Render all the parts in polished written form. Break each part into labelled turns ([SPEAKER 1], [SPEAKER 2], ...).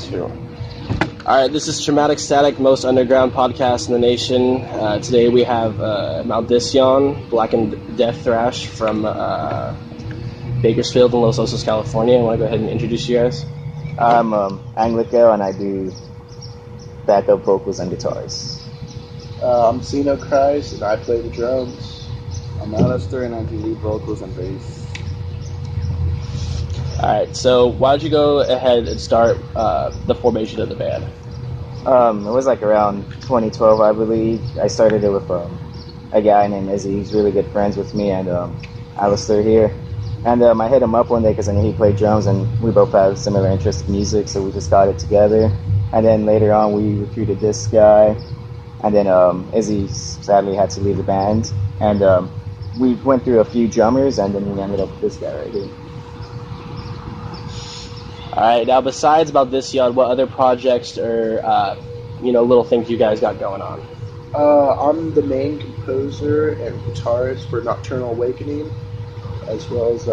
[SPEAKER 1] 2. All right, this is Traumatic Static, most underground podcast in the nation. Today we have Maldicion, Blackened Death Thrash from Bakersfield and Los Osos, California. I want to go ahead and introduce you guys.
[SPEAKER 2] I'm Anglico, and I do backup vocals and guitars.
[SPEAKER 3] I'm Zeno Christ, and I play the drums. I'm Alistair, and I do lead vocals and bass.
[SPEAKER 1] All right, so why don't you go ahead and start the formation of the band?
[SPEAKER 2] It was like around 2012, I believe. I started it with a guy named Izzy. He's really good friends with me, and Alistair here. And I hit him up one day because I knew he played drums, and we both had similar interest in music, so we just got it together. And then later on, we recruited this guy, and then Izzy sadly had to leave the band. And we went through a few drummers, and then we ended up with this guy right here.
[SPEAKER 1] All right, now besides Maldicion, what other projects or little things you guys got going on?
[SPEAKER 3] I'm the main composer and guitarist for Nocturnal Awakening, as well as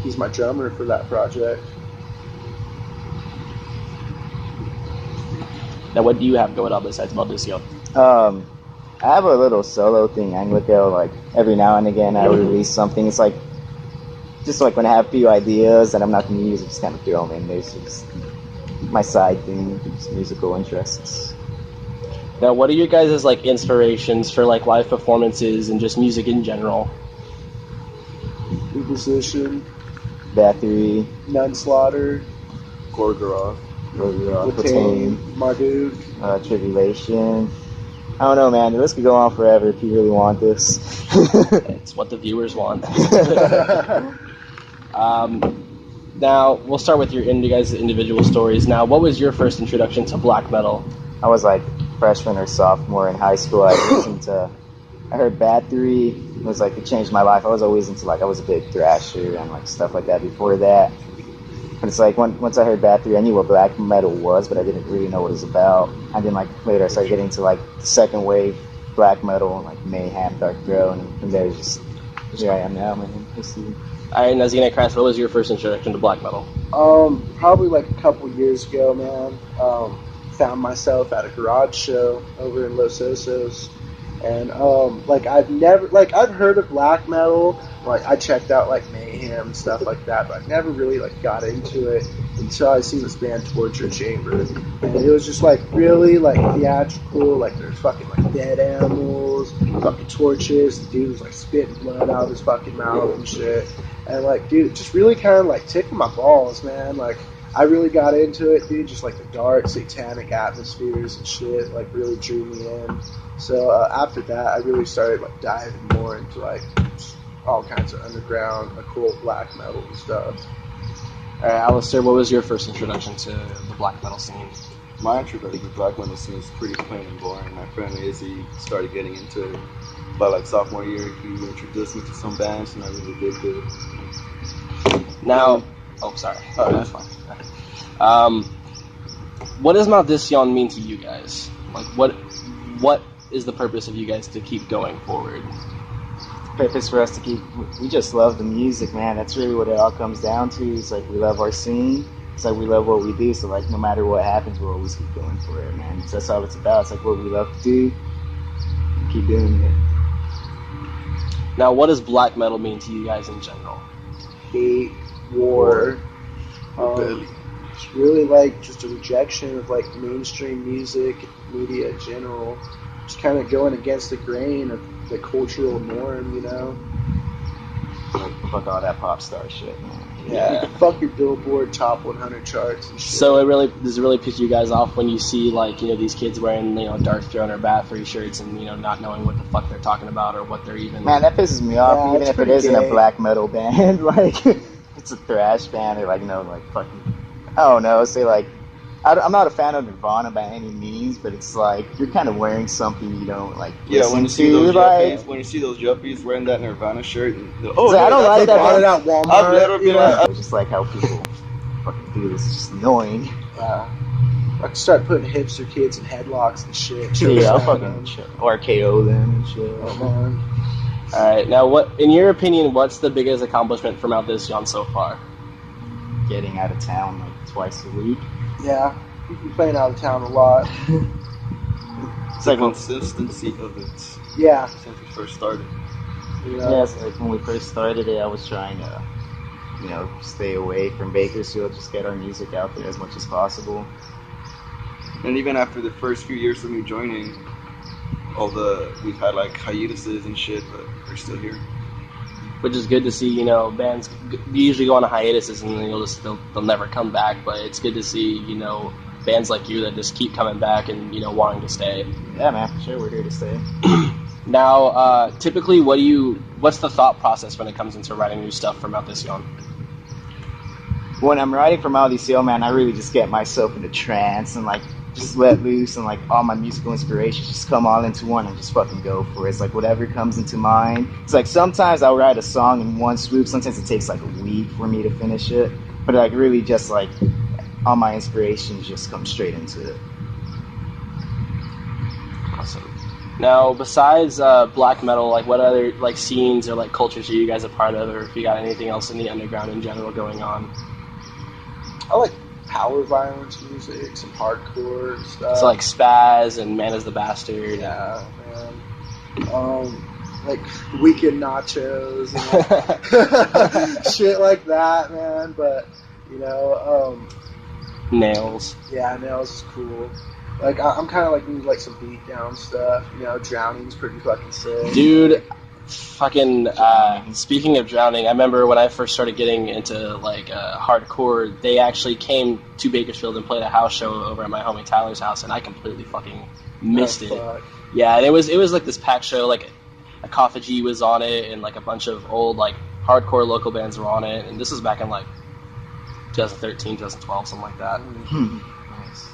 [SPEAKER 3] he's my drummer for that project.
[SPEAKER 1] Now, what do you have going on besides Maldicion?
[SPEAKER 2] I have a little solo thing, Anglico. Like every now and again, I release something. It's like just like when I have a few ideas that I'm not going to use, I just kind of throw them in there. It's just my side thing, just musical interests.
[SPEAKER 1] Now, what are your guys' like inspirations for like live performances and just music in general?
[SPEAKER 3] Inquisition,
[SPEAKER 2] Battery,
[SPEAKER 3] Nunslaughter, Gorgoroth,
[SPEAKER 2] Platoon,
[SPEAKER 3] Marduk,
[SPEAKER 2] Tribulation. I don't know, man. The list could go on forever if you really want this.
[SPEAKER 1] It's what the viewers want. Now, we'll start with your guys' individual stories. Now, what was your first introduction to black metal?
[SPEAKER 2] I was like freshman or sophomore in high school. I heard Battery. It was like, it changed my life. I was always into I was a big thrasher and like stuff like that before that. But it's like, once I heard Battery, I knew what black metal was, but I didn't really know what it was about. And then later I started getting into the second wave black metal, like Mayhem, Dark Throne, and from there here I am now, man.
[SPEAKER 1] All right, now Zeno Christ, what was your first introduction to black metal?
[SPEAKER 3] Probably a couple years ago, man. Found myself at a garage show over in Los Osos, and I've heard of black metal. I checked out Mayhem and stuff like that, but I never really got into it until I seen this band Torture Chamber, and it was just really theatrical. There's fucking dead animals, fucking torches. The dude was spitting blood out of his fucking mouth and shit. And dude, it just really kind of tickled my balls, man. I really got into it, dude. Just the dark, satanic atmospheres and shit, really drew me in. So after that, I really started diving more into all kinds of underground, occult black metal and stuff.
[SPEAKER 1] All right, Alistair, what was your first introduction to the black metal scene?
[SPEAKER 4] My introduction to the black metal scene is pretty plain and boring. My friend Izzy started getting into it by sophomore year. He introduced me to some bands, and I really digged it.
[SPEAKER 1] Now, sorry. Oh, that's fine. What does Maldicion mean to you guys? What is the purpose of you guys to keep going forward?
[SPEAKER 2] Purpose for us to keep, we just love the music, man. That's really what it all comes down to. It's we love our scene. It's we love what we do. So no matter what happens, we'll always keep going for it, man. So that's all it's about. It's what we love to do. Keep doing it.
[SPEAKER 1] Now, what does black metal mean to you guys in general?
[SPEAKER 3] Hate, war. It's really just a rejection of mainstream music, media in general. Just kind of going against the grain of the cultural norm, you know?
[SPEAKER 2] Fuck all that pop star shit, man.
[SPEAKER 3] Yeah. Fuck your Billboard Top 100 charts and shit.
[SPEAKER 1] So does it really piss you guys off when you see these kids wearing Dark Throne or Bathory shirts and not knowing what the fuck they're talking about or what they're even...
[SPEAKER 2] Man, that pisses me off, even if it isn't a black metal band. It's a thrash band or fucking... I don't know, say I'm not a fan of Nirvana by any means, but it's you're kind of wearing something you don't
[SPEAKER 4] when you see those yuppies, when you see those yuppies wearing that Nirvana shirt, and
[SPEAKER 2] I don't like that.
[SPEAKER 3] Bought it at Walmart.
[SPEAKER 4] I've never been.
[SPEAKER 2] It's just how people fucking do this. It's just annoying.
[SPEAKER 3] I can start putting hipster kids in headlocks and shit.
[SPEAKER 2] Yeah, I'll fucking RKO them and shit.
[SPEAKER 3] Oh man.
[SPEAKER 1] All right, now in your opinion, what's the biggest accomplishment from Maldicion so far?
[SPEAKER 2] Getting out of town twice a week.
[SPEAKER 3] Yeah, We've been playing out of town a lot.
[SPEAKER 4] It's like consistency of it
[SPEAKER 3] Yeah.
[SPEAKER 4] since we first started.
[SPEAKER 3] You know?
[SPEAKER 2] Yeah, so like when we first started it, I was trying to, stay away from Bakersfield, just get our music out there as much as possible.
[SPEAKER 4] And even after the first few years of me joining, we've had like hiatuses and shit, but they're still here.
[SPEAKER 1] Which is good to see. Bands usually go on hiatuses and they'll never come back. But it's good to see bands like you that just keep coming back and wanting to stay.
[SPEAKER 2] Yeah, man, for sure, we're here to stay.
[SPEAKER 1] Now, typically, what's the thought process when it comes into writing new stuff for Maldicion?
[SPEAKER 2] When I'm writing for Maldicion, man, I really just get myself in a trance and like just let loose, and like all my musical inspirations just come all into one and just fucking go for it. It's like whatever comes into mind. It's like sometimes I'll write a song in one swoop. Sometimes it takes like a week for me to finish it. But like really just like all my inspirations just come straight into it.
[SPEAKER 1] Awesome. Now, besides black metal, like what other like scenes or like cultures are you guys a part of, or if you got anything else in the underground in general going on?
[SPEAKER 3] I like power violence music, some hardcore stuff.
[SPEAKER 1] So like Spaz and Man is the Bastard.
[SPEAKER 3] Yeah, man. Like Weekend Nachos and shit like that, man. But
[SPEAKER 1] Nails.
[SPEAKER 3] Yeah, Nails is cool. Like I'm kind of like into like some beat down stuff. Drowning's pretty fucking sick.
[SPEAKER 1] Dude, fucking speaking of Drowning, I remember when I first started getting into like hardcore, they actually came to Bakersfield and played a house show over at my homie Tyler's house, and I completely fucking missed it.
[SPEAKER 3] Fuck.
[SPEAKER 1] Yeah, and it was like this packed show, like Akophagy was on it, and like a bunch of old like hardcore local bands were on it, and this was back in like 2013, 2012, something like that.
[SPEAKER 2] Nice.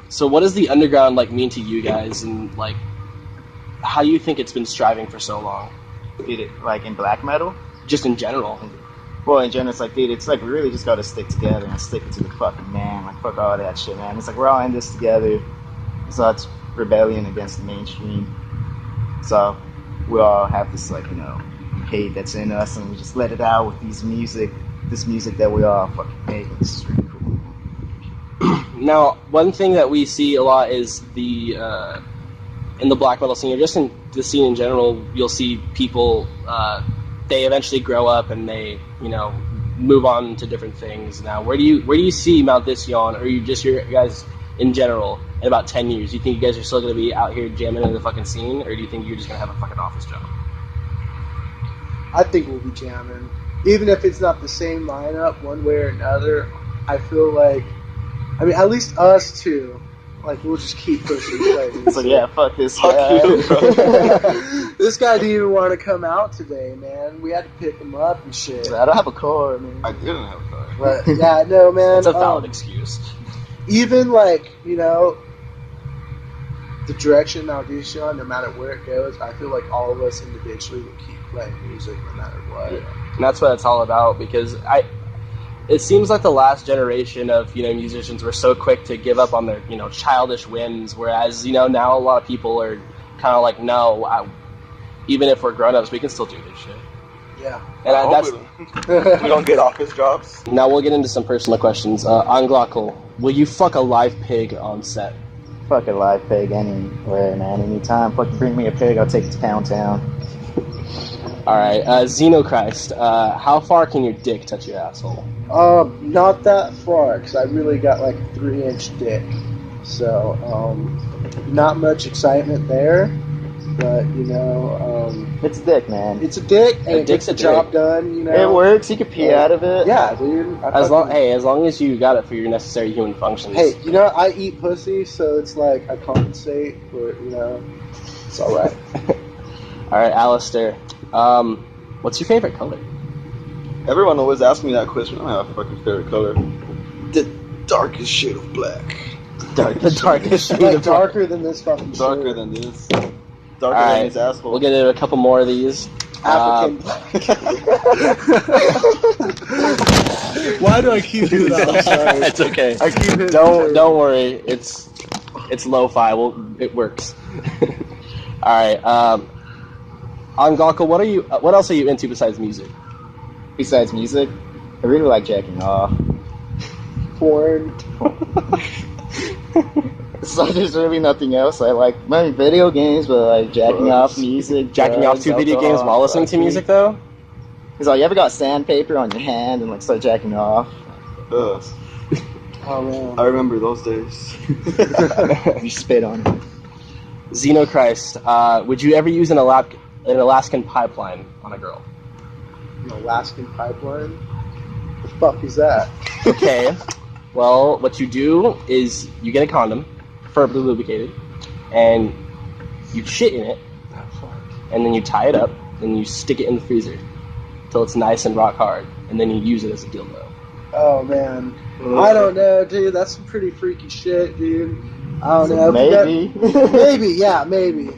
[SPEAKER 1] So what does the underground like mean to you guys, and like how do you think it's been striving for so long?
[SPEAKER 2] Dude, like in black metal?
[SPEAKER 1] Just in general.
[SPEAKER 2] Well, in general, it's like, dude, it's like we really just gotta stick together and stick it to the fucking man. Like, fuck all that shit, man. It's like we're all in this together. So it's rebellion against the mainstream. So we all have this, like, hate that's in us, and we just let it out with this music that we all fucking make. This is really cool.
[SPEAKER 1] Now, one thing that we see a lot is in the black metal scene, or just in the scene in general, you'll see people, they eventually grow up and they, move on to different things. Now, where do you see Maldicion, or you guys in general, in about 10 years? Do you think you guys are still going to be out here jamming in the fucking scene, or do you think you're just going to have a fucking office job?
[SPEAKER 3] I think we'll be jamming. Even if it's not the same lineup, one way or another, I feel like, at least us two, like, we'll just keep pushing playing.
[SPEAKER 2] It's like, yeah, fuck this guy.
[SPEAKER 4] You, bro.
[SPEAKER 3] This guy didn't even want to come out today, man. We had to pick him up and shit.
[SPEAKER 2] I don't have a car, man.
[SPEAKER 4] I didn't have a car.
[SPEAKER 3] But, yeah, no, man.
[SPEAKER 1] It's a valid excuse.
[SPEAKER 3] Even, like, the direction Maldicion, no matter where it goes, I feel like all of us individually will keep playing music no matter what.
[SPEAKER 1] Yeah. And that's what it's all about, because it seems like the last generation of musicians were so quick to give up on their childish whims, whereas now a lot of people are kind of like, no, even if we're grown-ups, we can still do this shit.
[SPEAKER 3] Yeah.
[SPEAKER 1] And that's
[SPEAKER 4] We don't get office jobs.
[SPEAKER 1] now we'll get into some personal questions. Anglockle, will you fuck a live pig on set?
[SPEAKER 2] Fuck a live pig anywhere, man. Anytime. Fucking bring me a pig, I'll take it to Pound Town.
[SPEAKER 1] All right, Xenochrist, how far can your dick touch your asshole?
[SPEAKER 3] Not that far, because I really got like a 3-inch dick. So, not much excitement there, but
[SPEAKER 2] It's dick, man.
[SPEAKER 3] it's a dick, and
[SPEAKER 1] A
[SPEAKER 3] it gets
[SPEAKER 1] dick's a
[SPEAKER 3] the job
[SPEAKER 1] dick.
[SPEAKER 3] done.
[SPEAKER 2] It works. You can pee out of it.
[SPEAKER 3] Yeah, dude.
[SPEAKER 1] As long as you got it for your necessary human functions.
[SPEAKER 3] Hey, I eat pussy, so it's like I compensate for it's all right.
[SPEAKER 1] All right, Alistair, what's your favorite color?
[SPEAKER 4] Everyone always asks me that question. I don't have a fucking favorite color. The darkest shade of black.
[SPEAKER 1] The darkest shade
[SPEAKER 3] Like
[SPEAKER 1] of dark.
[SPEAKER 3] darker than this fucking
[SPEAKER 4] Darker
[SPEAKER 3] shirt.
[SPEAKER 4] than this.
[SPEAKER 1] All
[SPEAKER 4] Darker
[SPEAKER 1] right,
[SPEAKER 4] than his asshole.
[SPEAKER 1] we'll get into a couple more of these.
[SPEAKER 3] African black. Why do I keep doing that? I'm sorry.
[SPEAKER 1] It's okay.
[SPEAKER 3] I keep hitting
[SPEAKER 1] Don't worry. It's lo-fi. It works. All right. Anglockle, what else are you into besides music?
[SPEAKER 2] Besides music, I really like jacking off.
[SPEAKER 3] porn.
[SPEAKER 2] So there's really nothing else. I like my video games, but like jacking off music.
[SPEAKER 1] Jacking off to video games while listening to music, though?
[SPEAKER 2] Because like, you ever got sandpaper on your hand and like start jacking off?
[SPEAKER 4] Ugh.
[SPEAKER 3] Oh man.
[SPEAKER 4] I remember those days.
[SPEAKER 2] You spit on it.
[SPEAKER 1] Xenochrist, would you ever use an Alaskan pipeline on a girl?
[SPEAKER 3] An Alaskan pipeline? The fuck is that?
[SPEAKER 1] Okay. Well, what you do is you get a condom, preferably lubricated, and you shit in it, and then you tie it up, and you stick it in the freezer till it's nice and rock hard, and then you use it as a dildo.
[SPEAKER 3] Oh man. I don't know, dude. That's some pretty freaky shit, dude. I don't know.
[SPEAKER 2] Maybe.
[SPEAKER 3] Maybe, yeah, maybe.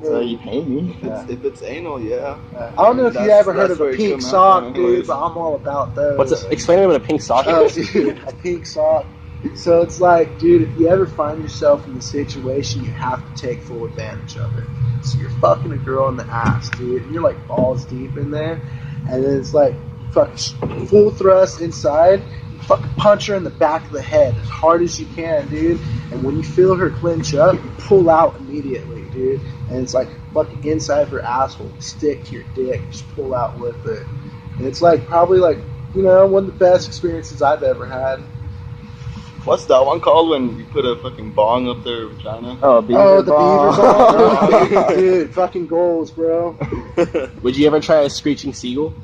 [SPEAKER 2] So you pay me.
[SPEAKER 4] If it's anal, yeah.
[SPEAKER 3] I don't know if you ever heard of
[SPEAKER 4] where
[SPEAKER 3] a
[SPEAKER 4] it
[SPEAKER 3] pink
[SPEAKER 4] come out
[SPEAKER 3] sock,
[SPEAKER 4] from
[SPEAKER 3] dude,
[SPEAKER 4] anyways.
[SPEAKER 3] but I'm all about those.
[SPEAKER 1] Explain to me what a pink sock
[SPEAKER 3] Oh,
[SPEAKER 1] is.
[SPEAKER 3] dude, a pink sock. So it's like, dude, if you ever find yourself in the situation, you have to take full advantage of it. So you're fucking a girl in the ass, dude, and you're like balls deep in there, and then it's like fucking full thrust inside. You fucking punch her in the back of the head as hard as you can, dude. And when you feel her clinch up, you pull out immediately, dude. And it's like fucking inside her asshole, stick to your dick, just pull out with it. And it's like probably like, you know, one of the best experiences I've ever had.
[SPEAKER 4] What's that one called when you put a fucking bong up their vagina?
[SPEAKER 2] Oh, beaver
[SPEAKER 3] Oh, the
[SPEAKER 2] ball.
[SPEAKER 3] beaver ball, dude, fucking goals, bro.
[SPEAKER 1] Would you ever try a screeching seagull?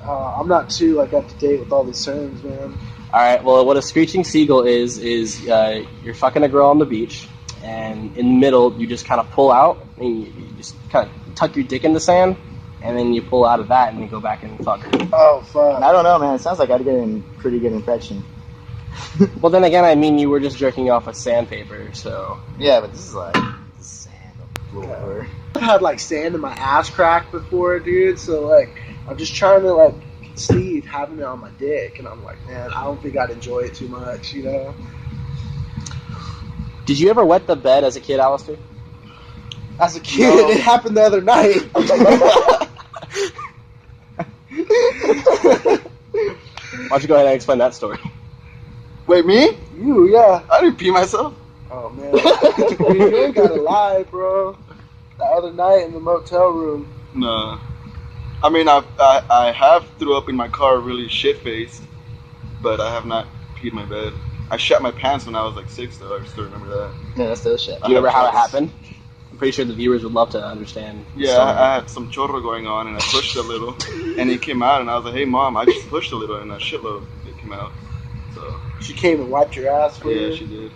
[SPEAKER 3] I'm not too like up to date with all these terms, man.
[SPEAKER 1] All right. Well, what a screeching seagull is you're fucking a girl on the beach, and in the middle you just kind of pull out, and you just kind of tuck your dick in the sand, and then you pull out of that, and you go back and fuck her.
[SPEAKER 3] Oh fuck.
[SPEAKER 2] I don't know, man. It sounds like I'd get a pretty good infection.
[SPEAKER 1] Well, then again, I mean, you were just jerking off with sandpaper, so.
[SPEAKER 2] Yeah, but this is like sand on the floor.
[SPEAKER 3] I've had like sand in my ass crack before, dude. So like, I'm just trying to like conceive having it on my dick, and I'm like, man, I don't think I'd enjoy it too much, you know.
[SPEAKER 1] Did you ever wet the bed as a kid, Alistair?
[SPEAKER 3] As a kid,
[SPEAKER 4] No.
[SPEAKER 3] it happened the other night.
[SPEAKER 1] Why don't you go ahead and explain that story?
[SPEAKER 4] Wait, me?
[SPEAKER 3] You, yeah.
[SPEAKER 4] I didn't pee myself.
[SPEAKER 3] Oh man, you ain't gotta lie, bro. The other night in the motel room.
[SPEAKER 4] No. I mean, I have threw up in my car really shit-faced, but I have not peed my bed. I shat my pants when I was like 6, though. I still remember that.
[SPEAKER 2] Yeah, that's still shit.
[SPEAKER 1] Do you remember how it happened? I'm pretty sure the viewers would love to understand. the
[SPEAKER 4] Yeah,
[SPEAKER 1] story.
[SPEAKER 4] I had some chorro going on, and I pushed a little, and it came out, and I was like, hey, Mom, I just pushed a little, and a shitload it came out. So,
[SPEAKER 3] She came and wiped your ass for you.
[SPEAKER 4] yeah, she did.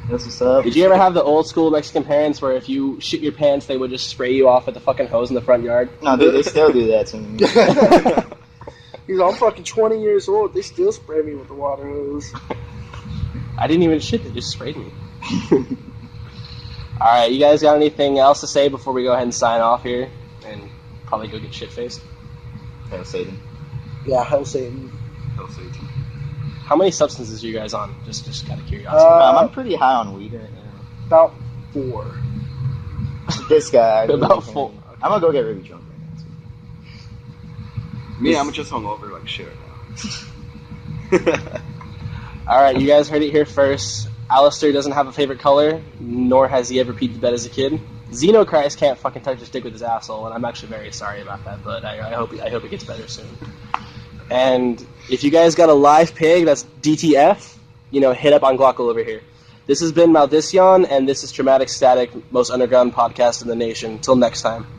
[SPEAKER 2] That's what's up.
[SPEAKER 1] Did you ever have the old school Mexican parents where if you shit your pants, they would just spray you off with the fucking hose in the front yard?
[SPEAKER 2] No, dude, they still do that to me.
[SPEAKER 3] He's like, I'm fucking 20 years old. They still spray me with the water hose.
[SPEAKER 1] I didn't even shit, they just sprayed me. Alright, you guys got anything else to say before we go ahead and sign off here? And probably go get shit-faced?
[SPEAKER 2] Hail Satan.
[SPEAKER 3] Yeah, hell Satan.
[SPEAKER 4] Hell Satan.
[SPEAKER 1] How many substances are you guys on? Just out of curiosity.
[SPEAKER 2] I'm pretty high on weed right now.
[SPEAKER 3] About 4.
[SPEAKER 2] This guy.
[SPEAKER 1] About 4.
[SPEAKER 2] I'm gonna go get really drunk right now.
[SPEAKER 4] Me, I'm just hungover like shit right now.
[SPEAKER 1] Alright, you guys heard it here first. Alistair doesn't have a favorite color, nor has he ever peed the bed as a kid. Xenochrist can't fucking touch his dick with his asshole, and I'm actually very sorry about that, but I hope it gets better soon. And if you guys got a live pig that's DTF, hit up on Glockle over here. This has been Maldicion, and this is Traumatic Static, most underground podcast in the nation. Till next time.